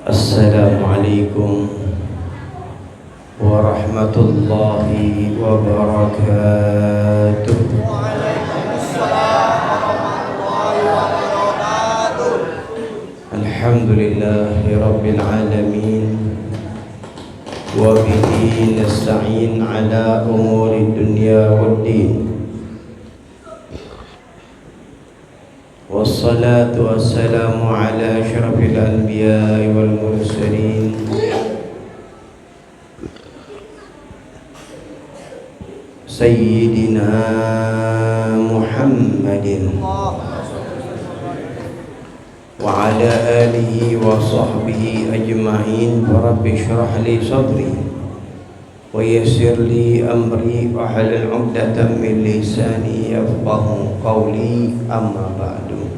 Assalamualaikum warahmatullahi wabarakatuh. Alhamdulillahi rabbil alamin wa bihi nasta'in ala umuri dunya waddin. Wassalatu wassalamu ala asyrafil anbiya'i wal mursalin Sayyidina Muhammadin wa ala alihi wa sahbihi ajma'in. Rabbi shrah li sadri wa yassir li amri wa halul 'uqdatam min lisani yafqahu qawli. Amma ba'du.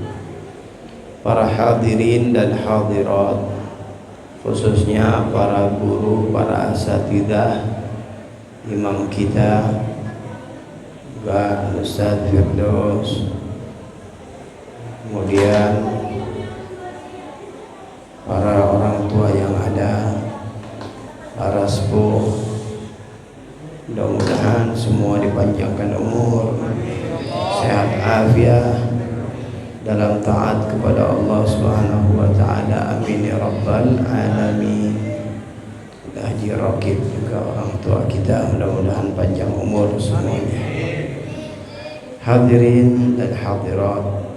Para hadirin dan hadirat, khususnya para guru, para asatidzah, imam kita juga Ustaz Firdaus, kemudian para orang tua yang ada, para sepuh, mudah-mudahan semua dipanjangkan umur, sehat afiat dalam taat kepada Allah Subhanahu wa taala. Amin ya rabbal alamin. Haji Rakib juga orang tua kita, mudah-mudahan panjang umur semuanya. Hadirin dan hadirat,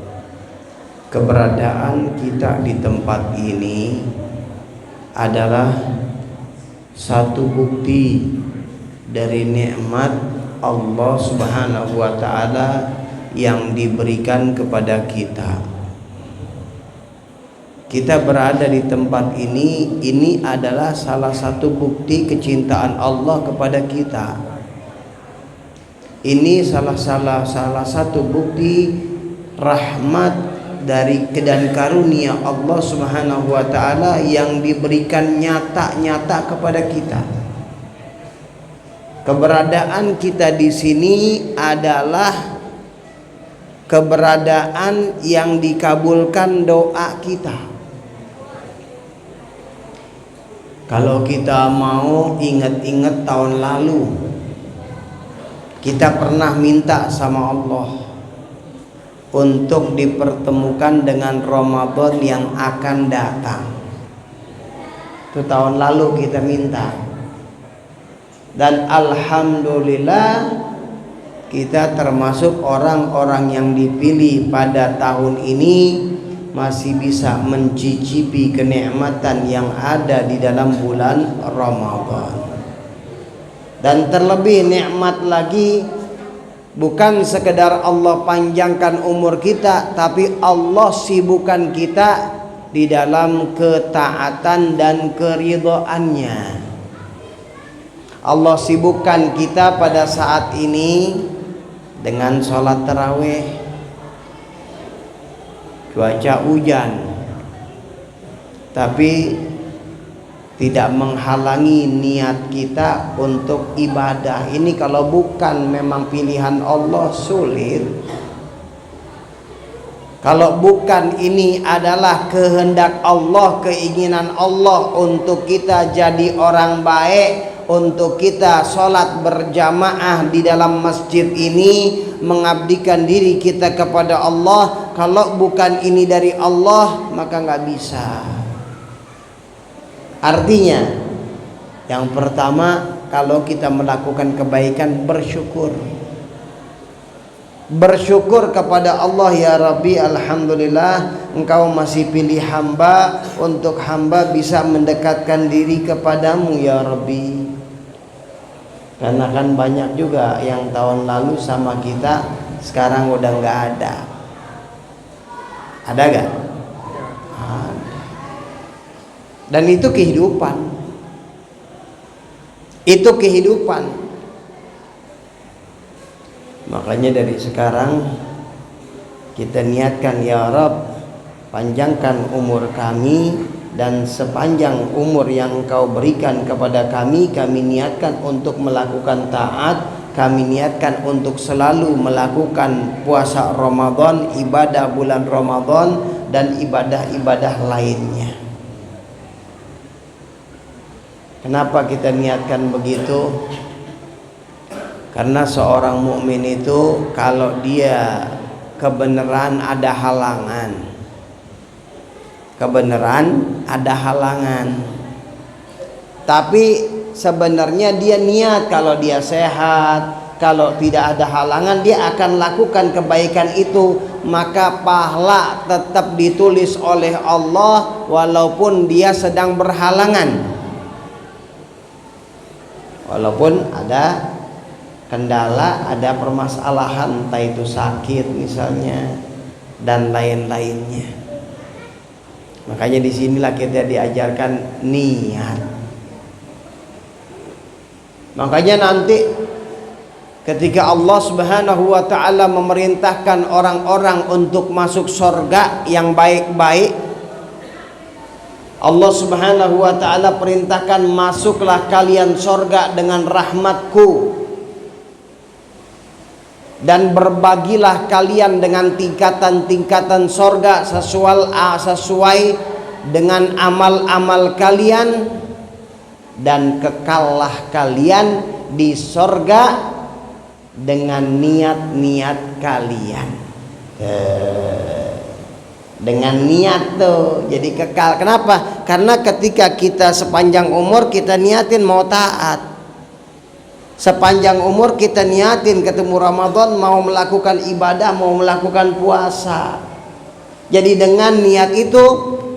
keberadaan kita di tempat ini adalah satu bukti dari nikmat Allah Subhanahu wa taala yang diberikan kepada kita. Kita berada di tempat ini adalah salah satu bukti kecintaan Allah kepada kita. Ini salah satu bukti rahmat dari dan karunia Allah Subhanahu wa taala yang diberikan nyata-nyata kepada kita. Keberadaan kita di sini adalah keberadaan yang dikabulkan doa kita. Kalau kita mau ingat-ingat tahun lalu, kita pernah minta sama Allah untuk dipertemukan dengan Ramadan yang akan datang. Itu tahun lalu kita minta. Dan alhamdulillah kita termasuk orang-orang yang dipilih pada tahun ini masih bisa mencicipi kenikmatan yang ada di dalam bulan Ramadan. Dan terlebih nikmat lagi, bukan sekedar Allah panjangkan umur kita, tapi Allah sibukkan kita di dalam ketaatan dan keridhaannya. Allah sibukkan kita pada saat ini dengan sholat tarawih. Cuaca hujan, tapi tidak menghalangi niat kita untuk ibadah. Ini kalau bukan memang pilihan Allah sulit. Kalau bukan ini adalah kehendak Allah, keinginan Allah untuk kita jadi orang baik, untuk kita sholat berjamaah di dalam masjid ini, mengabdikan diri kita kepada Allah. Kalau bukan ini dari Allah, maka nggak bisa. Artinya, yang pertama, kalau kita melakukan kebaikan, bersyukur. Bersyukur kepada Allah, ya Rabbi, alhamdulillah Engkau masih pilih hamba untuk hamba bisa mendekatkan diri kepadamu, ya Rabbi. Karena kan banyak juga yang tahun lalu sama kita sekarang udah nggak ada. Ada gak? Ada. Dan itu kehidupan. Itu kehidupan. Makanya dari sekarang kita niatkan, ya Rabb, panjangkan umur kami, dan sepanjang umur yang Engkau berikan kepada kami niatkan untuk melakukan taat, kami niatkan untuk selalu melakukan puasa Ramadan, ibadah bulan Ramadan, dan ibadah-ibadah lainnya. Kenapa kita niatkan begitu? Karena seorang mukmin itu kalau dia kebenaran ada halangan, tapi sebenarnya dia niat kalau dia sehat, kalau tidak ada halangan dia akan lakukan kebaikan itu, maka pahala tetap ditulis oleh Allah walaupun dia sedang berhalangan, walaupun ada kendala, ada permasalahan, entah itu sakit misalnya dan lain-lainnya. Makanya disinilah kita diajarkan niat. Makanya nanti ketika Allah Subhanahu wa ta'ala memerintahkan orang-orang untuk masuk surga yang baik-baik, Allah Subhanahu wa ta'ala perintahkan, masuklah kalian surga dengan rahmatku, dan berbagilah kalian dengan tingkatan-tingkatan surga sesuai dengan amal-amal kalian, dan kekallah kalian di surga dengan niat-niat kalian. Dengan niat tuh jadi kekal. Kenapa? Karena ketika kita sepanjang umur kita niatin mau taat, sepanjang umur kita niatin ketemu Ramadan mau melakukan ibadah, mau melakukan puasa. Jadi dengan niat itu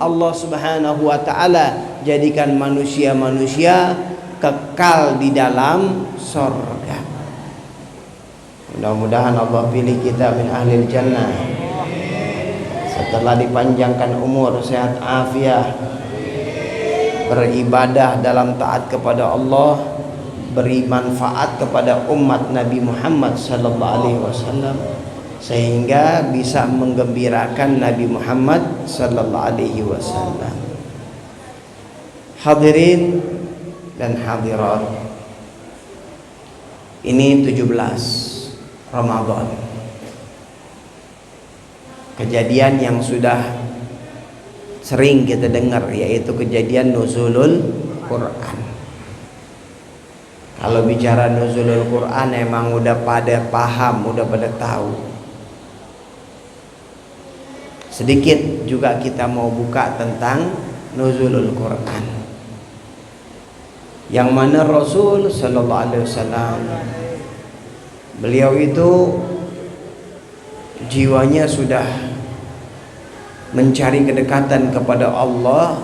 Allah Subhanahu wa ta'ala jadikan manusia-manusia kekal di dalam surga. Mudah-mudahan Allah pilih kita min ahlil jannah. Setelah dipanjangkan umur, sehat afiat, beribadah dalam taat kepada Allah, beri manfaat kepada umat Nabi Muhammad sallallahu alaihi wasallam, sehingga bisa menggembirakan Nabi Muhammad sallallahu alaihi wasallam. Hadirin dan hadirat, ini 17 Ramadan, kejadian yang sudah sering kita dengar, yaitu kejadian nuzulul Quran. Kalau bicara nuzulul Quran emang udah pada paham, udah pada tahu. Sedikit juga kita mau buka tentang nuzulul Quran, yang mana Rasul sallallahu alaihi wasallam, beliau itu jiwanya sudah mencari kedekatan kepada Allah,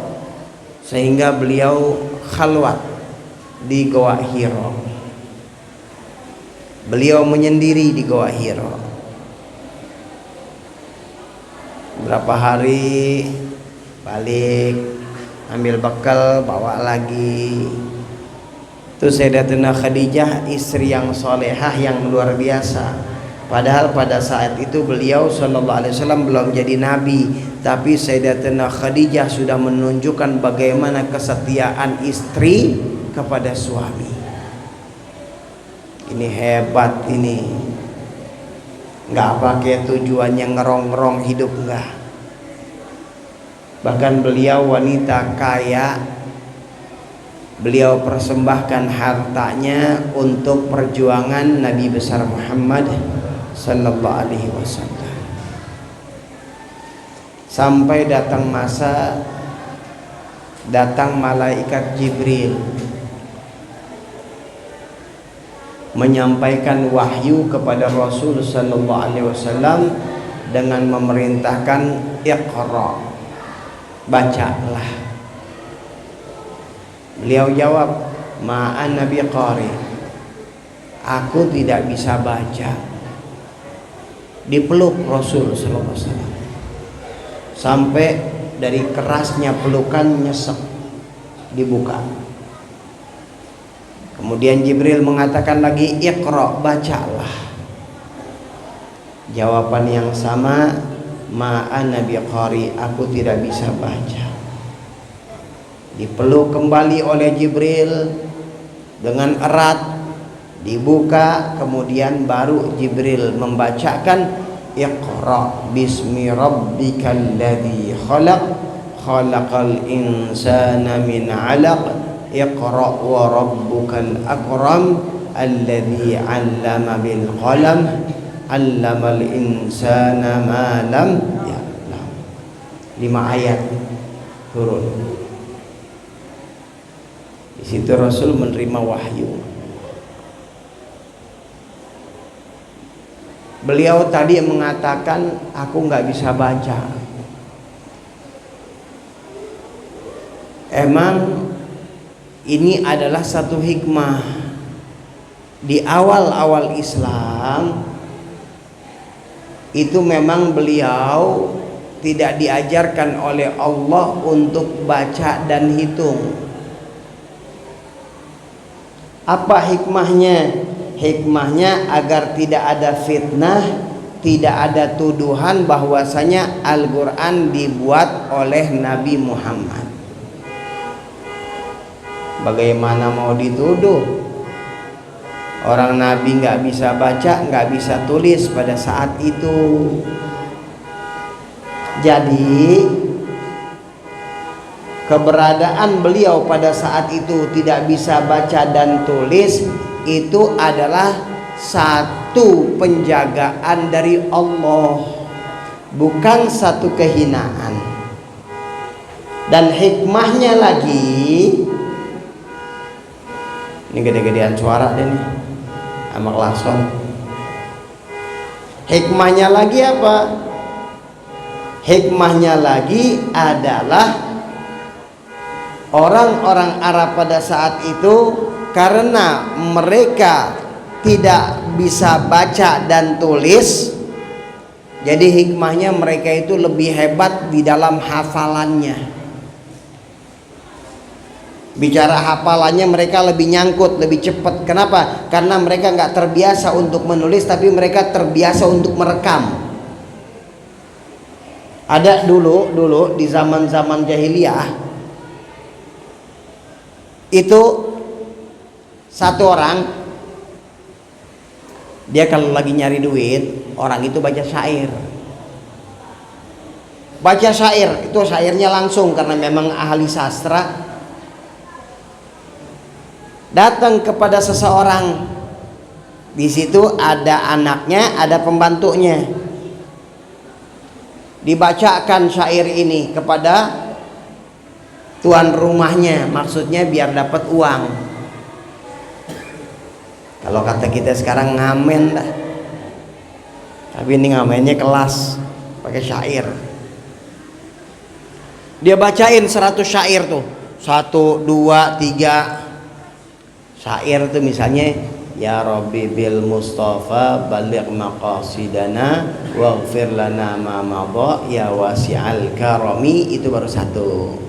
sehingga beliau khalwat di Goa Hira. Beliau menyendiri di Goa Hira. Berapa hari balik, ambil bekal, bawa lagi. Itu Sayyidatuna Khadijah, istri yang solehah yang luar biasa. Padahal pada saat itu beliau sallallahu alaihi wasallam belum jadi nabi, tapi Sayyidatuna Khadijah sudah menunjukkan bagaimana kesetiaan istri kepada suami. Ini hebat ini. Nggak pakai tujuannya ngerong-ngerong hidup, enggak. Bahkan beliau wanita kaya, beliau persembahkan hartanya untuk perjuangan Nabi besar Muhammad sallallahu alaihi wasallam. Sampai datang masa, datang malaikat Jibril menyampaikan wahyu kepada Rasul sallallahu alaihi wasallam dengan memerintahkan Iqra, bacalah. Beliau jawab, ma'an nabi qari, aku tidak bisa baca. Dipeluk Rasul sallallahu alaihi wasallam sampai dari kerasnya pelukan nyesek, dibuka. Kemudian Jibril mengatakan lagi, Iqra, bacalah. Jawaban yang sama, ma'an nabi qari, aku tidak bisa baca. Dipeluk kembali oleh Jibril dengan erat, dibuka, kemudian baru Jibril membacakan, Iqra bismi rabbikal ladzi khalaq, khalaqal insana min 'alaq, Iqra wa rabbukal akram alladzi 'allama bil qalam 'allamal insana ma lam ya'lam. 5 ayat turun. Di situ Rasul menerima wahyu. Beliau tadi mengatakan, aku nggak bisa baca. Emang ini adalah satu hikmah. Di awal-awal Islam itu memang beliau tidak diajarkan oleh Allah untuk baca dan hitung. Apa hikmahnya? Hikmahnya agar tidak ada fitnah, tidak ada tuduhan bahwasanya Al-Quran dibuat oleh Nabi Muhammad. Bagaimana mau dituduh? Orang Nabi nggak bisa baca, nggak bisa tulis pada saat itu. Jadi keberadaan beliau pada saat itu tidak bisa baca dan tulis itu adalah satu penjagaan dari Allah, bukan satu kehinaan. Dan hikmahnya lagi, ini gede-gedean suara deh nih sama klakson. Hikmahnya lagi apa? Hikmahnya lagi adalah orang-orang Arab pada saat itu, karena mereka tidak bisa baca dan tulis, jadi hikmahnya mereka itu lebih hebat di dalam hafalannya. Bicara hafalannya mereka lebih nyangkut, lebih cepat. Kenapa? Karena mereka nggak terbiasa untuk menulis, tapi mereka terbiasa untuk merekam. Ada dulu di zaman jahiliyah itu satu orang, dia kalau lagi nyari duit, orang itu baca syair. Baca syair itu syairnya langsung, karena memang ahli sastra. Datang kepada seseorang, di situ ada anaknya, ada pembantunya. Dibacakan syair ini kepada tuan rumahnya, maksudnya biar dapat uang. Kalau kata kita sekarang ngamen dah. Tapi ini ngamennya kelas, pakai syair. Dia bacain 100 syair tuh. 1, 2, 3 syair tuh, misalnya ya Rabbi bil Mustafa baligh maqasidana waghfir lana ma madha ya wasi'al karami. Itu baru satu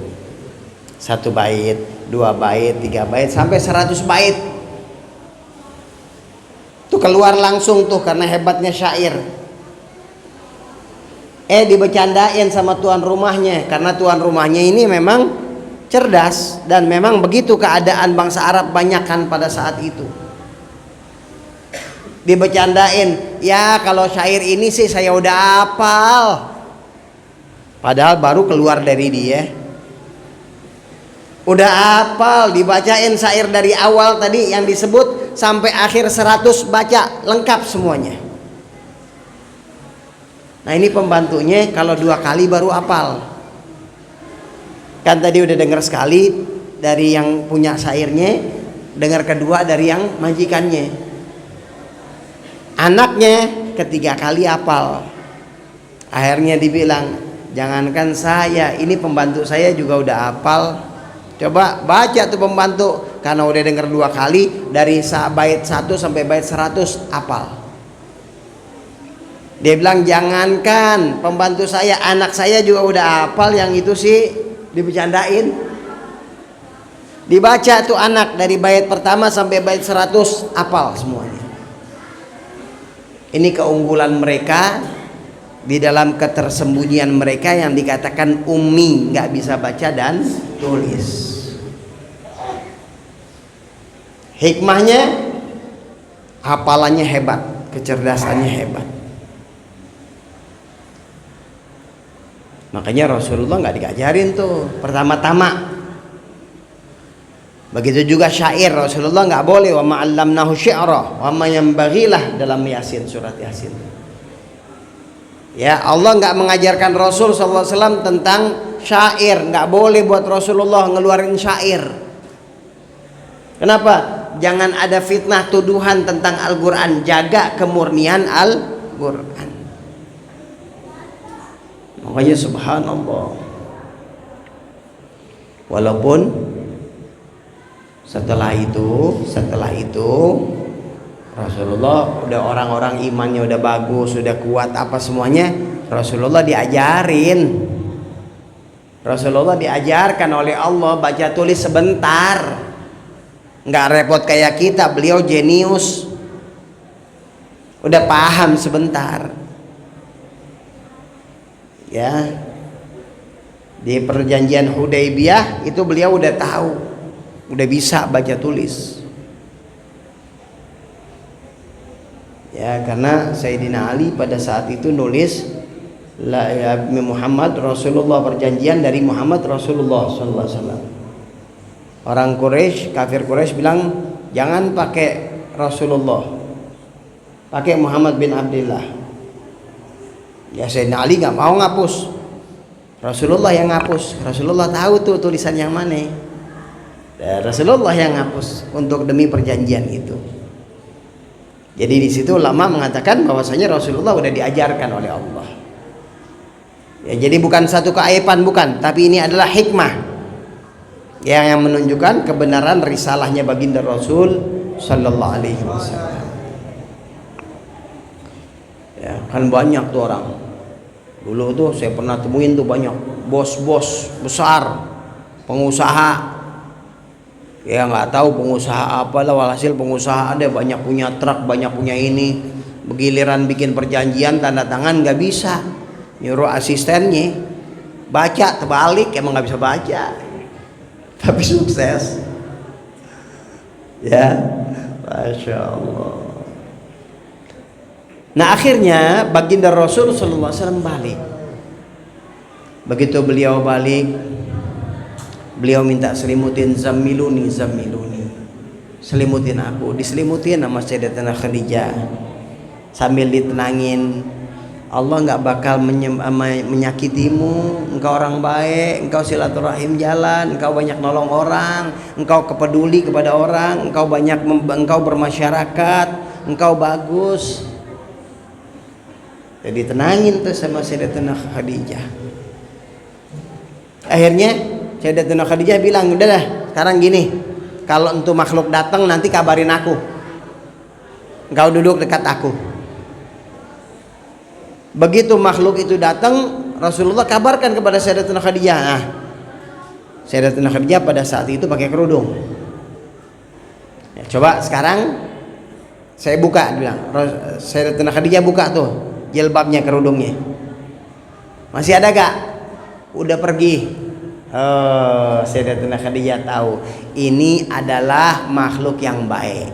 bait, 2 bait, 3 bait, sampai 100 bait tuh keluar langsung tuh, karena hebatnya syair. Dibercandain sama tuan rumahnya, karena tuan rumahnya ini memang cerdas, dan memang begitu keadaan bangsa Arab banyak kan pada saat itu. Dibercandain, ya kalau syair ini sih saya udah hafal, padahal baru keluar dari dia. Udah hafal, dibacain syair dari awal tadi yang disebut sampai akhir 100, baca lengkap semuanya. Nah ini pembantunya kalau 2 kali baru hafal. Kan tadi udah dengar sekali dari yang punya syairnya, dengar kedua dari yang majikannya. Anaknya ketiga kali hafal. Akhirnya dibilang, jangankan saya, ini pembantu saya juga udah hafal. Coba baca tuh pembantu, karena udah dengar 2 kali, dari bait 1 sampai bait 100 hafal. Dia bilang, jangankan pembantu saya, anak saya juga udah hafal. Yang itu sih dibercandain. Dibaca tuh anak dari bait pertama sampai bait 100 hafal semuanya. Ini keunggulan mereka di dalam ketersembunyian mereka yang dikatakan ummi, nggak bisa baca dan tulis. Hikmahnya, hafalannya hebat, kecerdasannya hebat. Makanya Rasulullah nggak diajarin tuh pertama-tama. Begitu juga syair, Rasulullah nggak boleh. Wa ma'allamnahu syi'ra wa ma yanbaghilah, dalam Yasin, surat Yasin. Ya, Allah nggak mengajarkan Rasul SAW tentang syair. Nggak boleh buat Rasulullah ngeluarin syair. Kenapa? Jangan ada fitnah tuduhan tentang Al-Quran. Jaga kemurnian Al-Quran. Makanya subhanallah, walaupun setelah itu Rasulullah udah, orang-orang imannya udah bagus, sudah kuat, apa semuanya, Rasulullah diajarkan oleh Allah baca tulis sebentar, nggak repot kayak kita. Beliau jenius, udah paham sebentar. Ya, di perjanjian Hudaybiyah itu beliau udah tahu, udah bisa baca tulis. Ya, karena Sayyidina Ali pada saat itu nulis la ya Muhammad Rasulullah, perjanjian dari Muhammad Rasulullah sallallahu alaihi wasallam. Orang Quraisy, kafir Quraisy bilang jangan pakai Rasulullah, pakai Muhammad bin Abdullah. Ya, Sayyidina Ali nggak mau ngapus, Rasulullah yang ngapus. Rasulullah tahu tuh tulisan yang mana. Rasulullah yang ngapus untuk demi perjanjian itu. Jadi di situ ulama mengatakan bahwasanya Rasulullah udah diajarkan oleh Allah. Ya, jadi bukan satu keaiban, bukan, tapi ini adalah hikmah yang menunjukkan kebenaran risalahnya baginda Rasul sallallahu alaihi wasallam. Ya, kan banyak tuh orang. Dulu tuh saya pernah temuin tuh banyak bos-bos besar, pengusaha. Ya nggak tahu pengusaha apalah, walhasil pengusaha ada, banyak punya truk, banyak punya ini. Begiliran bikin perjanjian tanda tangan nggak bisa, nyuruh asistennya baca, terbalik, emang nggak bisa baca, tapi sukses. Ya, Masya Allah. Nah, akhirnya baginda Rasul sallallahu alaihi wasallam balik. Begitu beliau balik, beliau minta selimutin, zamiluni, selimutin aku. Diselimutin sama Sayyidatina Khadijah sambil ditenangin. Allah nggak bakal menyakitimu, engkau orang baik, engkau silaturahim jalan, engkau banyak nolong orang, engkau kepeduli kepada orang, engkau bermasyarakat, engkau bagus. Jadi tenangin tuh sama Sayyidatina Khadijah. Akhirnya Sayyidatina Khadijah bilang, udah dah, sekarang gini, kalau untuk makhluk datang nanti kabarin aku, engkau duduk dekat aku. Begitu makhluk itu datang, Rasulullah kabarkan kepada Sayyidatina Khadijah. Nah, Sayyidatina Khadijah pada saat itu pakai kerudung. Ya, coba sekarang saya buka, bilang. Sayyidatina Khadijah buka tuh jilbabnya, kerudungnya. Masih ada gak? Udah pergi. Oh, Sayyidatina Khadijah tahu ini adalah makhluk yang baik.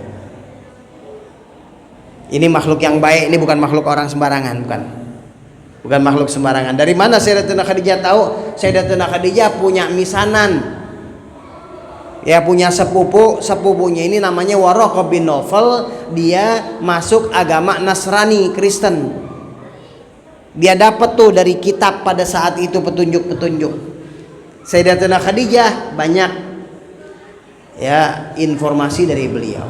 Ini makhluk yang baik, ini bukan makhluk orang sembarangan, bukan makhluk sembarangan. Dari mana Sayyidatina Khadijah tahu? Sayyidatina Khadijah punya misanan, ya, punya sepupunya ini namanya Waraqah bin Nawfal. Dia masuk agama Nasrani, Kristen. Dia dapat tuh dari kitab pada saat itu petunjuk-petunjuk. Sayyidatina Khadijah banyak ya informasi dari beliau.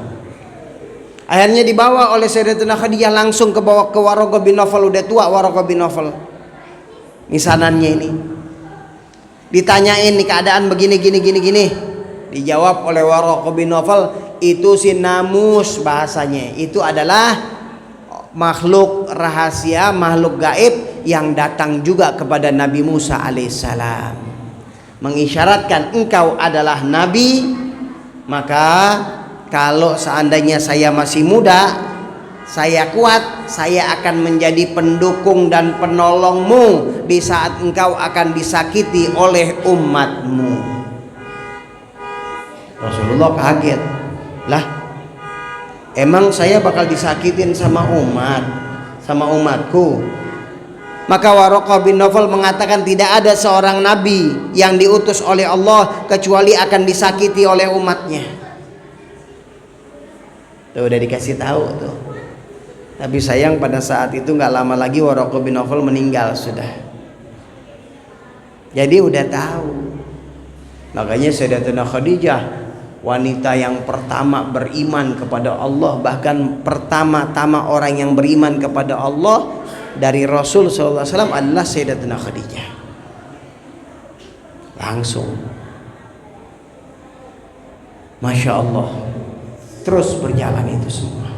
Akhirnya dibawa oleh Sayyidatina Khadijah langsung ke bawah ke Waraqah bin Nawfal. Udah tua Waraqah bin Nawfal, misanannya ini. Ditanyain nih keadaan begini gini. Dijawab oleh Waraqah bin Nawfal, itu si Namus bahasanya. Itu adalah makhluk rahasia, makhluk gaib yang datang juga kepada Nabi Musa alaihissalam, mengisyaratkan engkau adalah nabi. Maka kalau seandainya saya masih muda, saya kuat, saya akan menjadi pendukung dan penolongmu di saat engkau akan disakiti oleh umatmu. Rasulullah kaget, lah emang saya bakal disakitin sama umatku? Maka Waraqah bin Nawfal mengatakan tidak ada seorang nabi yang diutus oleh Allah kecuali akan disakiti oleh umatnya. Tuh udah dikasih tahu tuh. Tapi sayang pada saat itu nggak lama lagi Waraqah bin Nawfal meninggal sudah. Jadi udah tahu. Makanya Sayyidatuna Khadijah, wanita yang pertama beriman kepada Allah, bahkan pertama-tama orang yang beriman kepada Allah dari Rasul SAW adalah Sayyidatuna Khadijah. Langsung, Masya Allah, terus berjalan itu semua.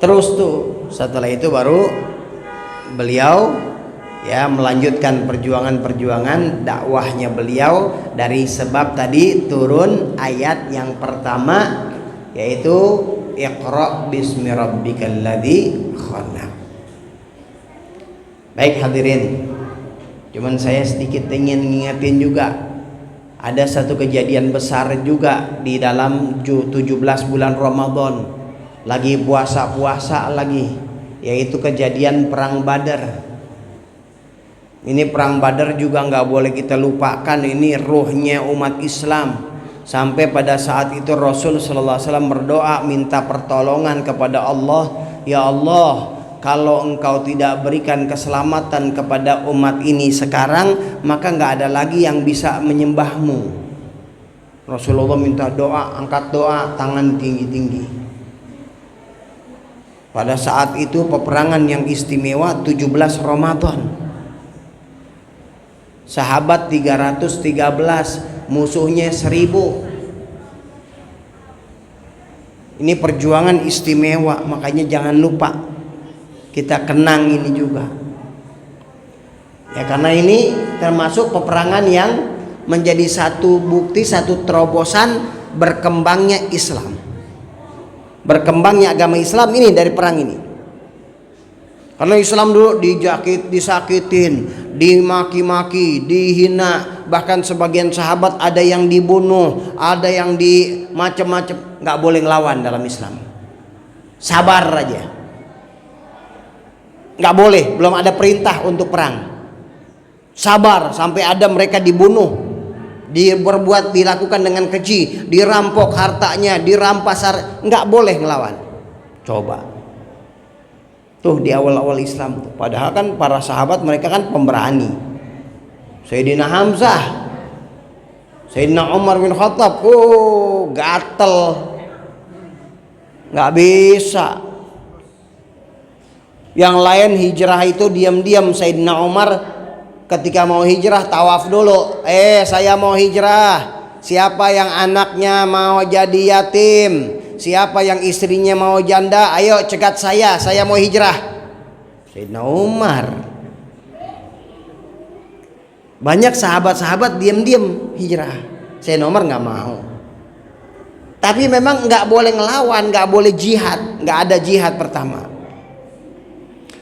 Terus tuh setelah itu baru beliau ya melanjutkan perjuangan dakwahnya beliau dari sebab tadi turun ayat yang pertama yaitu Iqra bismi rabbikal ladzi khalaq. Baik hadirin, cuman saya sedikit ingin ngingetin juga ada satu kejadian besar juga di dalam 17 bulan Ramadan, lagi puasa-puasa lagi, yaitu kejadian perang Badar. Ini perang Badar juga nggak boleh kita lupakan, ini ruhnya umat Islam. Sampai pada saat itu Rasul sallallahu alaihi wasallam berdoa minta pertolongan kepada Allah, ya Allah, kalau engkau tidak berikan keselamatan kepada umat ini sekarang, maka nggak ada lagi yang bisa menyembahmu. Rasulullah minta doa, angkat doa, tangan tinggi-tinggi. Pada saat itu peperangan yang istimewa 17 Ramadan. Sahabat 313, musuhnya 1000. Ini perjuangan istimewa, makanya jangan lupa kita kenang ini juga. Ya karena ini termasuk peperangan yang menjadi satu bukti, satu terobosan berkembangnya Islam. Berkembangnya agama Islam ini dari perang ini. Karena Islam dulu disakitin, dimaki-maki, dihina, bahkan sebagian sahabat ada yang dibunuh, ada yang di macam-macam. Nggak boleh ngelawan dalam Islam. Sabar aja. Nggak boleh, belum ada perintah untuk perang. Sabar sampai ada mereka dibunuh, dilakukan dengan keji, dirampok hartanya, dirampas, nggak boleh ngelawan. Coba. Tuh di awal-awal Islam tuh. Padahal kan para sahabat mereka kan pemberani. Sayyidina Hamzah, Sayyidina Umar bin Khattab, gatel, nggak bisa. Yang lain hijrah itu diam-diam. Sayyidina Umar ketika mau hijrah tawaf dulu. Saya mau hijrah. Siapa yang anaknya mau jadi yatim? Siapa yang istrinya mau janda? Ayo cegat saya mau hijrah. Sayyidina Umar. Banyak sahabat-sahabat diam-diam hijrah. Sayyidina Umar nggak mau. Tapi memang nggak boleh ngelawan, nggak boleh jihad, nggak ada jihad pertama.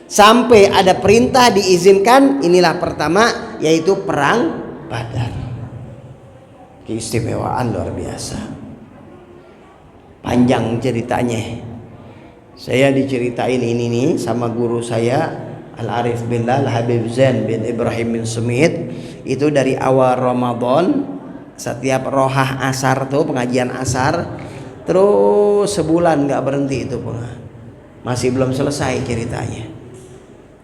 Sampai ada perintah diizinkan, inilah pertama yaitu perang Badar. Keistimewaan luar biasa. Panjang ceritanya. Saya diceritain ini nih sama guru saya Al-Arif Billah Al-Habib Zain bin Ibrahim bin Sumit. Itu dari awal Ramadan, setiap rohah asar tuh pengajian asar, terus sebulan nggak berhenti itu masih belum selesai ceritanya.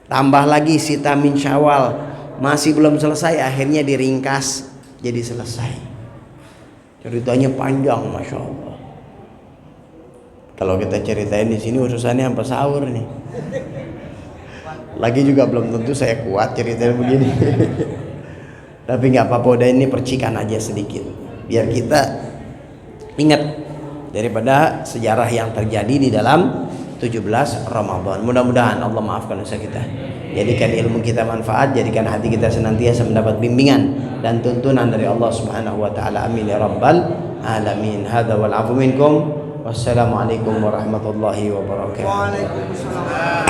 Tambah lagi sita min Syawal, masih belum selesai, akhirnya diringkas jadi selesai. Ceritanya panjang, masya Allah. Kalau kita ceritain di sini urusannya sampai sahur nih. Lagi juga belum tentu saya kuat ceritain begini. Tapi nggak apa-apa, udah ini percikan aja sedikit, biar kita ingat daripada sejarah yang terjadi di dalam 17 Ramadan. Mudah-mudahan Allah maafkan dosa kita, jadikan ilmu kita manfaat, jadikan hati kita senantiasa mendapat bimbingan dan tuntunan dari Allah Subhanahu wa taala. Amin ya rabbal alamin. Hadza wal afu minkum. Wassalamualaikum warahmatullahi wabarakatuh.